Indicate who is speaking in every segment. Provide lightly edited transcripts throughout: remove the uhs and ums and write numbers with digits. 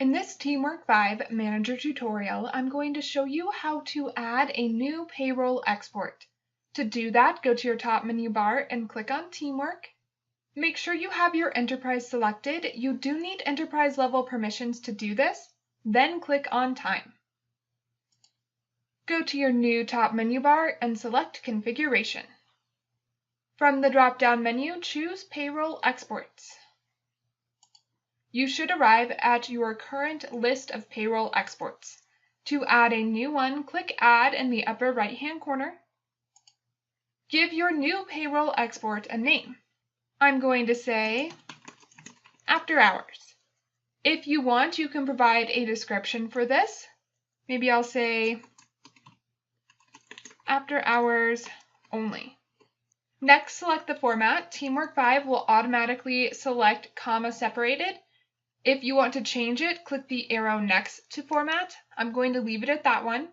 Speaker 1: In this TeamWork 5 Manager tutorial, I'm going to show you how to add a new payroll export. To do that, go to your top menu bar and click on TeamWork. Make sure you have your enterprise selected. You do need enterprise level permissions to do this. Then click on Time. Go to your new top menu bar and select Configuration. From the drop-down menu, choose Payroll Exports. You should arrive at your current list of payroll exports. To add a new one, click Add in the upper right-hand corner. Give your new payroll export a name. I'm going to say After Hours. If you want, you can provide a description for this. Maybe I'll say After Hours Only. Next, select the format. TeamWork 5 will automatically select comma separated. If you want to change it, click the arrow next to Format. I'm going to leave it at that one.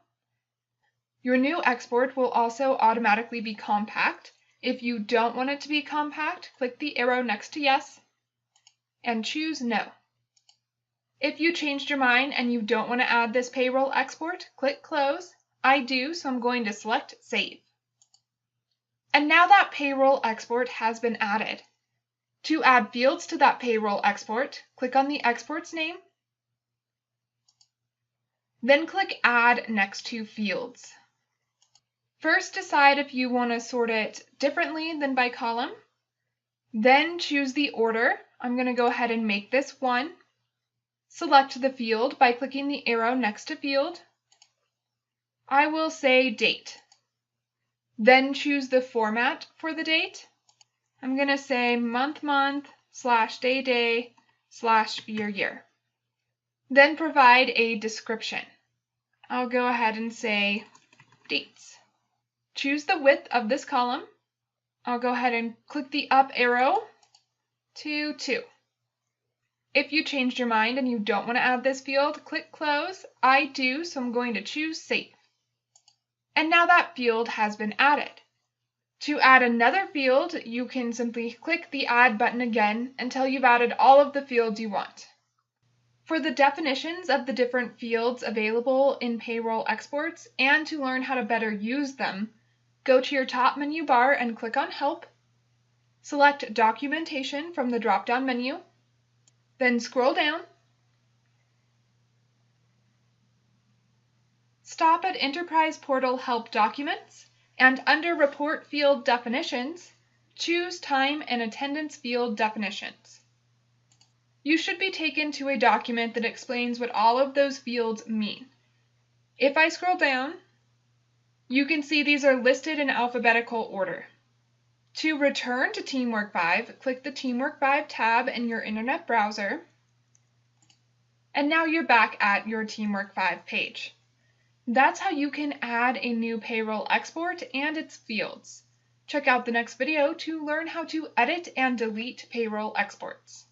Speaker 1: Your new export will also automatically be compact. If you don't want it to be compact, click the arrow next to Yes and choose No. If you changed your mind and you don't want to add this payroll export, click Close. I do, so I'm going to select Save. And now that payroll export has been added. To add fields to that payroll export, click on the export's name, then click Add next to Fields. First, decide if you want to sort it differently than by column. Then choose the order. I'm going to go ahead and make this 1. Select the field by clicking the arrow next to Field. I will say Date. Then choose the format for the date. I'm going to say month/day/year. Then provide a description. I'll go ahead and say dates. Choose the width of this column. I'll go ahead and click the up arrow to 2. If you changed your mind and you don't want to add this field, click Close. I do, so I'm going to choose Save. And now that field has been added. To add another field, you can simply click the Add button again until you've added all of the fields you want. For the definitions of the different fields available in payroll exports and to learn how to better use them, go to your top menu bar and click on Help. Select Documentation from the drop-down menu, then scroll down. Stop at Enterprise Portal Help Documents. And under Report Field Definitions, choose Time and Attendance Field Definitions. You should be taken to a document that explains what all of those fields mean. If I scroll down, you can see these are listed in alphabetical order. To return to TeamWork 5, click the TeamWork 5 tab in your internet browser, and now you're back at your TeamWork 5 page. That's how you can add a new payroll export and its fields. Check out the next video to learn how to edit and delete payroll exports.